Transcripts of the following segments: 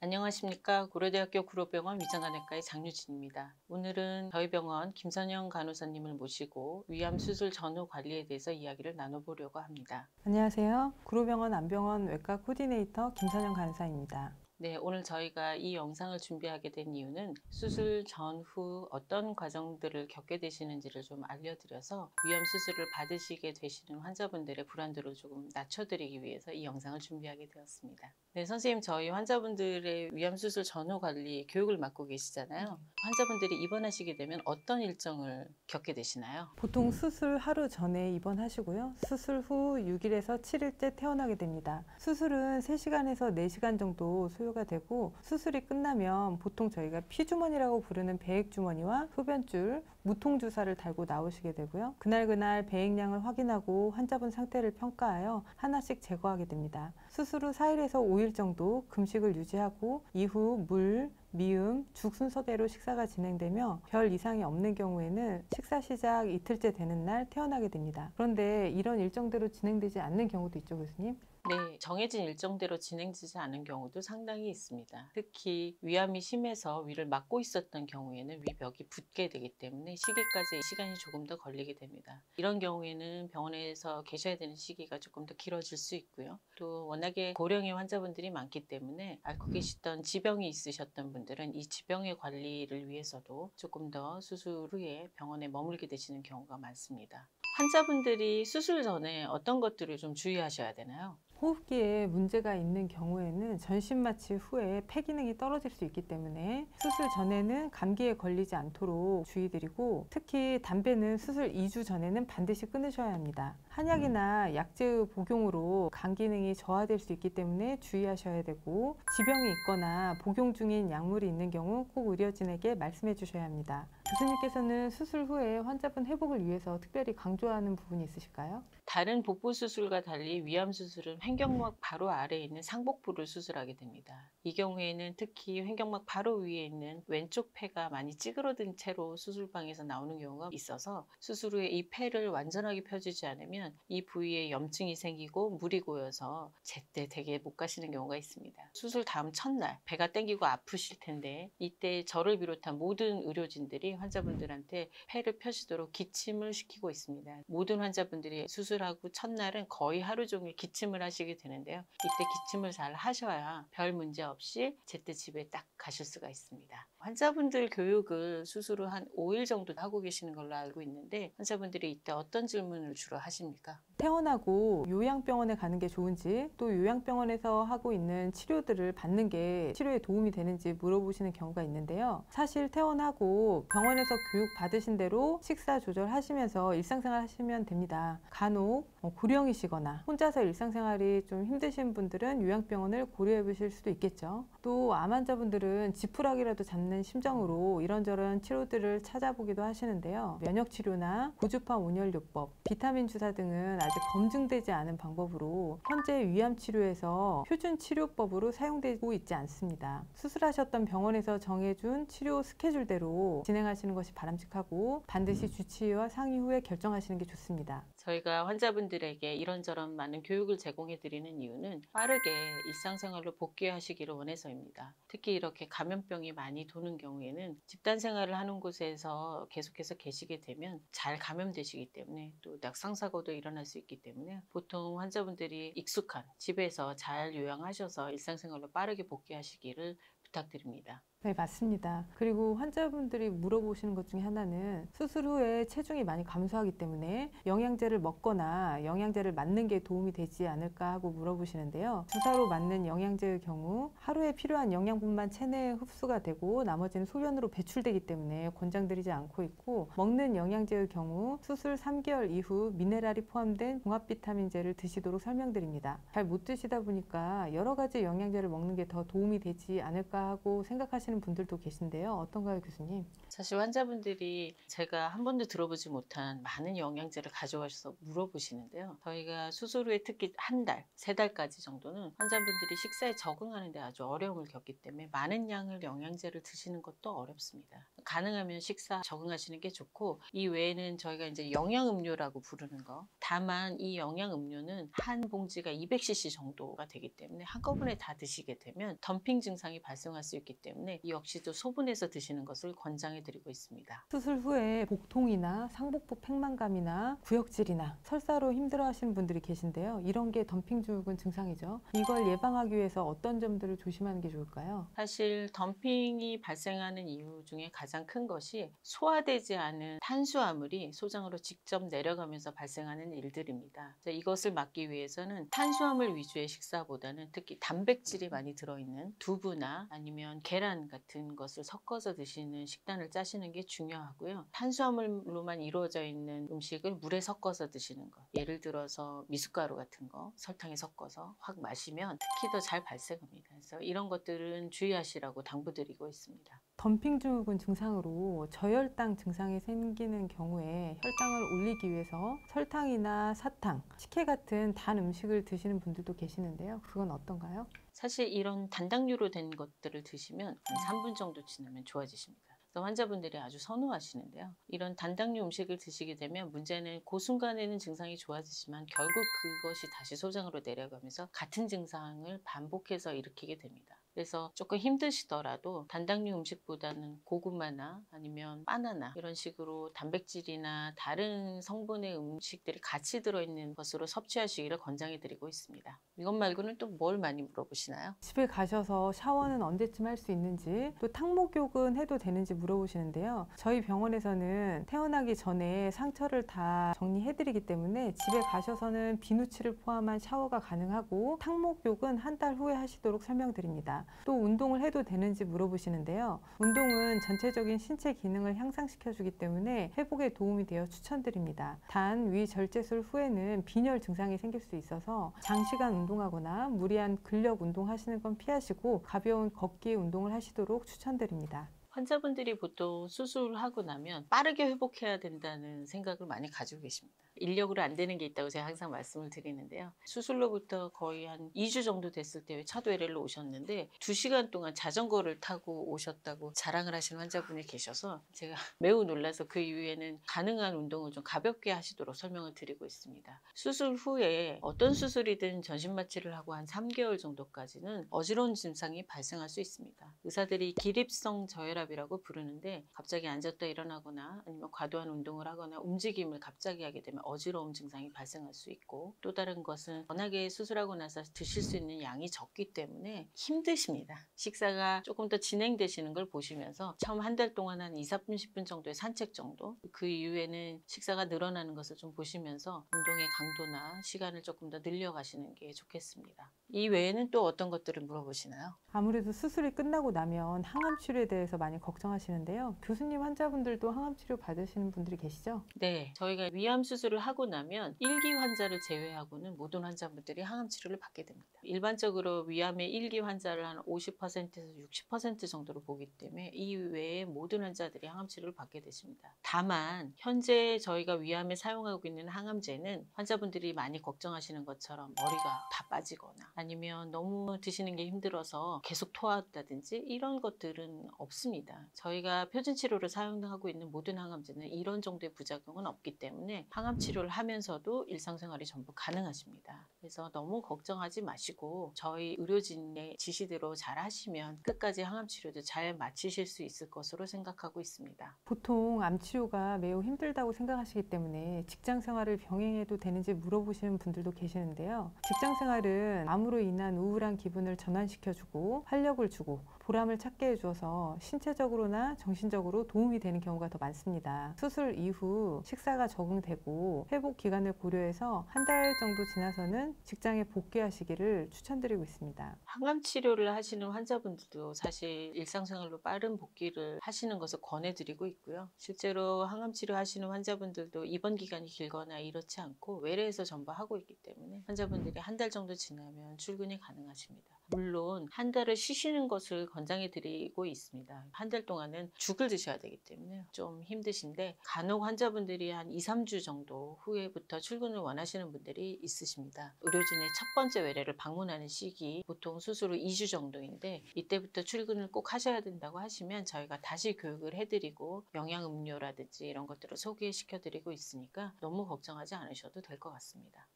안녕하십니까. 고려대학교 구로병원 위장관외과의 장유진입니다. 오늘은 저희 병원 김선영 간호사님을 모시고 위암 수술 전후 관리에 대해서 이야기를 나눠보려고 합니다. 안녕하세요. 구로병원 안병원 외과 코디네이터 김선영 간호사입니다. 네, 오늘 저희가 이 영상을 준비하게 된 이유는 수술 전후 어떤 과정들을 겪게 되시는지를 좀 알려드려서 위암 수술을 받으시게 되시는 환자분들의 불안도를 조금 낮춰드리기 위해서 이 영상을 준비하게 되었습니다. 네, 선생님, 저희 환자분들의 위암 수술 전후 관리 교육을 맡고 계시잖아요. 환자분들이 입원하시게 되면 어떤 일정을 겪게 되시나요? 보통 수술 하루 전에 입원하시고요. 수술 후 6일에서 7일째 퇴원하게 됩니다. 수술은 3시간에서 4시간 정도 소요가 되고, 수술이 끝나면 보통 저희가 피주머니라고 부르는 배액주머니와 흡연줄, 무통주사를 달고 나오시게 되고요. 그날 배액량을 확인하고 환자분 상태를 평가하여 하나씩 제거하게 됩니다. 수술 후 4일에서 5일 정도 금식을 유지하고 이후 물, 미음, 죽 순서대로 식사가 진행되며 별 이상이 없는 경우에는 식사 시작 이틀째 되는 날 퇴원하게 됩니다. 그런데 이런 일정대로 진행되지 않는 경우도 있죠, 교수님? 네, 정해진 일정대로 진행되지 않은 경우도 상당히 있습니다. 특히 위암이 심해서 위를 막고 있었던 경우에는 위벽이 붓게 되기 때문에 시기까지 시간이 조금 더 걸리게 됩니다. 이런 경우에는 병원에서 계셔야 되는 시기가 조금 더 길어질 수 있고요. 또 워낙에 고령의 환자분들이 많기 때문에 앓고 계시던 지병이 있으셨던 분들은 이 지병의 관리를 위해서도 조금 더 수술 후에 병원에 머물게 되시는 경우가 많습니다. 환자분들이 수술 전에 어떤 것들을 좀 주의하셔야 되나요? 호흡기에 문제가 있는 경우에는 전신 마취 후에 폐 기능이 떨어질 수 있기 때문에 수술 전에는 감기에 걸리지 않도록 주의드리고, 특히 담배는 수술 2주 전에는 반드시 끊으셔야 합니다. 한약이나 약제의 복용으로 간 기능이 저하될 수 있기 때문에 주의하셔야 되고, 지병이 있거나 복용 중인 약물이 있는 경우 꼭 의료진에게 말씀해 주셔야 합니다. 교수님께서는 수술 후에 환자분 회복을 위해서 특별히 강조하는 부분이 있으실까요? 다른 복부 수술과 달리 위암 수술은 횡격막 바로 아래에 있는 상복부를 수술하게 됩니다. 이 경우에는 특히 횡격막 바로 위에 있는 왼쪽 폐가 많이 찌그러든 채로 수술방에서 나오는 경우가 있어서 수술 후에 이 폐를 완전하게 펴주지 않으면 이 부위에 염증이 생기고 물이 고여서 제때 댁에 못 가시는 경우가 있습니다. 수술 다음 첫날 배가 땡기고 아프실 텐데 이때 저를 비롯한 모든 의료진들이 환자분들한테 폐를 펴시도록 기침을 시키고 있습니다. 모든 환자분들이 수술하고 첫날은 거의 하루 종일 기침을 하시게 되는데요. 이때 기침을 잘 하셔야 별 문제 없이 제때 집에 딱 가실 수가 있습니다. 환자분들 교육을 수술 후 한 5일 정도 하고 계시는 걸로 알고 있는데 환자분들이 이때 어떤 질문을 주로 하십니까? 퇴원하고 요양병원에 가는 게 좋은지, 또 요양병원에서 하고 있는 치료들을 받는 게 치료에 도움이 되는지 물어보시는 경우가 있는데요. 사실 퇴원하고 병원에서 교육 받으신 대로 식사 조절하시면서 일상생활 하시면 됩니다. 간혹 고령이시거나 혼자서 일상생활이 좀 힘드신 분들은 요양병원을 고려해 보실 수도 있겠죠. 또 암 환자분들은 지푸라기라도 잡는 심정으로 이런저런 치료들을 찾아보기도 하시는데요. 면역치료나 고주파 온열요법, 비타민 주사 등은 아직 검증되지 않은 방법으로 현재 위암 치료에서 표준 치료법으로 사용되고 있지 않습니다. 수술하셨던 병원에서 정해준 치료 스케줄대로 진행하시는 것이 바람직하고, 반드시 주치의와 상의 후에 결정하시는 게 좋습니다. 저희가 환자분들에게 이런저런 많은 교육을 제공해 드리는 이유는 빠르게 일상생활로 복귀하시기를 원해서입니다. 특히 이렇게 감염병이 많이 도는 경우에는 집단 생활을 하는 곳에서 계속해서 계시게 되면 잘 감염되시기 때문에 또 낙상사고도 일어날 수 있기 때문에 보통 환자분들이 익숙한 집에서 잘 요양하셔서 일상생활로 빠르게 복귀하시기를 부탁드립니다. 네, 맞습니다. 그리고 환자분들이 물어보시는 것 중에 하나는 수술 후에 체중이 많이 감소하기 때문에 영양제를 먹거나 영양제를 맞는 게 도움이 되지 않을까 하고 물어보시는데요. 주사로 맞는 영양제의 경우 하루에 필요한 영양분만 체내에 흡수가 되고 나머지는 소변으로 배출되기 때문에 권장드리지 않고 있고, 먹는 영양제의 경우 수술 3개월 이후 미네랄이 포함된 종합 비타민제를 드시도록 설명드립니다. 잘 못 드시다 보니까 여러 가지 영양제를 먹는 게 더 도움이 되지 않을까 하고 생각하시는 하시는 분들도 계신데요. 어떤가요, 교수님? 사실 환자분들이 제가 한 번도 들어보지 못한 많은 영양제를 가져가셔서 물어보시는데요. 저희가 수술 후에 특히 한 달, 세 달까지 정도는 환자분들이 식사에 적응하는 데 아주 어려움을 겪기 때문에 많은 양을 영양제를 드시는 것도 어렵습니다. 가능하면 식사 적응하시는 게 좋고, 이 외에는 저희가 이제 영양음료라고 부르는 거. 다만 이 영양음료는 한 봉지가 200cc 정도가 되기 때문에 한꺼번에 다 드시게 되면 덤핑 증상이 발생할 수 있기 때문에 이 역시도 소분해서 드시는 것을 권장해 드리고 있습니다. 수술 후에 복통이나 상복부 팽만감이나 구역질이나 설사로 힘들어하시는 분들이 계신데요. 이런 게 덤핑증후군 증상이죠. 이걸 예방하기 위해서 어떤 점들을 조심하는 게 좋을까요? 사실 덤핑이 발생하는 이유 중에 가장 큰 것이 소화되지 않은 탄수화물이 소장으로 직접 내려가면서 발생하는 일들입니다. 이것을 막기 위해서는 탄수화물 위주의 식사보다는 특히 단백질이 많이 들어있는 두부나 아니면 계란 같은 것을 섞어서 드시는 식단을 짜시는 게 중요하고요. 탄수화물로만 이루어져 있는 음식을 물에 섞어서 드시는 것. 예를 들어서 미숫가루 같은 거 설탕에 섞어서 확 마시면 특히 더 잘 발생합니다. 그래서 이런 것들은 주의하시라고 당부드리고 있습니다. 덤핑증후군 증상으로 저혈당 증상이 생기는 경우에 혈당을 올리기 위해서 설탕이나 사탕, 식혜 같은 단 음식을 드시는 분들도 계시는데요. 그건 어떤가요? 사실 이런 단당류로 된 것들을 드시면 한 3분 정도 지나면 좋아지십니다. 그래서 환자분들이 아주 선호하시는데요. 이런 단당류 음식을 드시게 되면 문제는 그 순간에는 증상이 좋아지지만 결국 그것이 다시 소장으로 내려가면서 같은 증상을 반복해서 일으키게 됩니다. 그래서 조금 힘드시더라도 단당류 음식보다는 고구마나 아니면 바나나 이런 식으로 단백질이나 다른 성분의 음식들이 같이 들어있는 것으로 섭취하시기를 권장해 드리고 있습니다. 이것 말고는 또 뭘 많이 물어보시나요? 집에 가셔서 샤워는 언제쯤 할 수 있는지, 또 탕목욕은 해도 되는지 물어보시는데요. 저희 병원에서는 태어나기 전에 상처를 다 정리해드리기 때문에 집에 가셔서는 비누칠을 포함한 샤워가 가능하고 탕목욕은 한 달 후에 하시도록 설명드립니다. 또 운동을 해도 되는지 물어보시는데요. 운동은 전체적인 신체 기능을 향상시켜주기 때문에 회복에 도움이 되어 추천드립니다. 단 위절제술 후에는 빈혈 증상이 생길 수 있어서 장시간 운동하거나 무리한 근력 운동하시는 건 피하시고 가벼운 걷기 운동을 하시도록 추천드립니다. 환자분들이 보통 수술하고 나면 빠르게 회복해야 된다는 생각을 많이 가지고 계십니다. 인력으로 안 되는 게 있다고 제가 항상 말씀을 드리는데요. 수술로부터 거의 한 2주 정도 됐을 때 첫 외래를 오셨는데 2시간 동안 자전거를 타고 오셨다고 자랑을 하시는 환자분이 계셔서 제가 매우 놀라서 그 이후에는 가능한 운동을 좀 가볍게 하시도록 설명을 드리고 있습니다. 수술 후에 어떤 수술이든 전신 마취를 하고 한 3개월 정도까지는 어지러운 증상이 발생할 수 있습니다. 의사들이 기립성 저혈압이라고 부르는데 갑자기 앉았다 일어나거나 아니면 과도한 운동을 하거나 움직임을 갑자기 하게 되면 어지러움 증상이 발생할 수 있고, 또 다른 것은 워낙에 수술하고 나서 드실 수 있는 양이 적기 때문에 힘드십니다. 식사가 조금 더 진행되시는 걸 보시면서 처음 한 달 동안 한 2, 4분, 10분 정도의 산책 정도, 그 이후에는 식사가 늘어나는 것을 좀 보시면서 운동의 강도나 시간을 조금 더 늘려가시는 게 좋겠습니다. 이 외에는 또 어떤 것들을 물어보시나요? 아무래도 수술이 끝나고 나면 항암 치료에 대해서 많이 걱정하시는데요. 교수님 환자분들도 항암 치료 받으시는 분들이 계시죠? 네, 저희가 위암 수술을 하고 나면 1기 환자를 제외하고는 모든 환자분들이 항암 치료를 받게 됩니다. 일반적으로 위암의 1기 환자를 한 50%에서 60% 정도로 보기 때문에 이 외에 모든 환자들이 항암 치료를 받게 되십니다. 다만 현재 저희가 위암에 사용하고 있는 항암제는 환자분들이 많이 걱정하시는 것처럼 머리가 다 빠지거나 아니면 너무 드시는 게 힘들어서 계속 토한다든지 이런 것들은 없습니다. 저희가 표준 치료로 사용하고 있는 모든 항암제는 이런 정도의 부작용은 없기 때문에 항암 치료를 하면서도 일상생활이 전부 가능하십니다. 그래서 너무 걱정하지 마시고 저희 의료진의 지시대로 잘 하시면 끝까지 항암 치료도 잘 마치실 수 있을 것으로 생각하고 있습니다. 보통 암 치료가 매우 힘들다고 생각하시기 때문에 직장 생활을 병행해도 되는지 물어보시는 분들도 계시는데요. 직장 생활은 암으로 인한 우울한 기분을 전환시켜주고 활력을 주고 보람을 찾게 해주어서 신체적으로나 정신적으로 도움이 되는 경우가 더 많습니다. 수술 이후 식사가 적응되고 회복 기간을 고려해서 한 달 정도 지나서는 직장에 복귀하시기를 추천드리고 있습니다. 항암 치료를 하시는 환자분들도 사실 일상생활로 빠른 복귀를 하시는 것을 권해드리고 있고요. 실제로 항암 치료 하시는 환자분들도 입원 기간이 길거나 이렇지 않고 외래에서 전부 하고 있기 때문에 환자분들이 한 달 정도 지나면 출근이 가능하십니다. 물론 한 달을 쉬시는 것을 권장해 드리고 있습니다. 한 달 동안은 죽을 드셔야 되기 때문에 좀 힘드신데 간혹 환자분들이 한 2, 3주 정도 후에부터 출근을 원하시는 분들이 있으십니다. 의료진의 첫 번째 외래를 방문하는 시기 보통 수술 후 2주 정도인데 이때부터 출근을 꼭 하셔야 된다고 하시면 저희가 다시 교육을 해드리고 영양음료라든지 이런 것들을 소개시켜드리고 있으니까 너무 걱정하지 않으셔도 될 것 같습니다.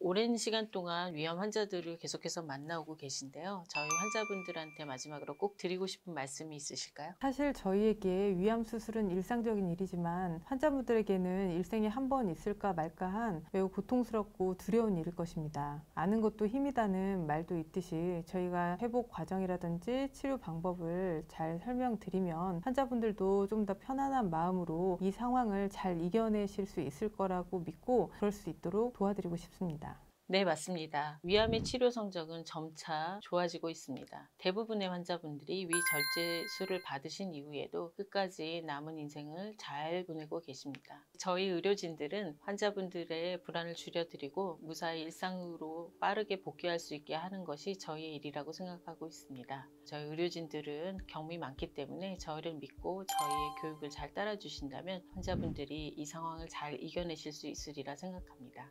오랜 시간 동안 위암 환자들을 계속해서 만나오고 계신데요. 저희 환자분들한테 마지막으로 꼭 드리고 싶은 말씀이 있으실까요? 사실 저희에게 위암 수술은 일상적인 일이지만 환자분들에게는 일생에 한 번 있을까 말까한 매우 고통스럽고 두려운 일일 것입니다. 아는 것도 힘이다는 말도 있듯이 저희가 회복 과정이라든지 치료 방법을 잘 설명드리면 환자분들도 좀 더 편안한 마음으로 이 상황을 잘 이겨내실 수 있을 거라고 믿고 그럴 수 있도록 도와드리고 싶습니다. 네, 맞습니다. 위암의 치료 성적은 점차 좋아지고 있습니다. 대부분의 환자분들이 위절제술을 받으신 이후에도 끝까지 남은 인생을 잘 보내고 계십니다. 저희 의료진들은 환자분들의 불안을 줄여드리고 무사히 일상으로 빠르게 복귀할 수 있게 하는 것이 저희의 일이라고 생각하고 있습니다. 저희 의료진들은 경험이 많기 때문에 저희를 믿고 저희의 교육을 잘 따라주신다면 환자분들이 이 상황을 잘 이겨내실 수 있으리라 생각합니다.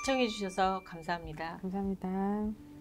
시청해주셔서 감사합니다. 감사합니다.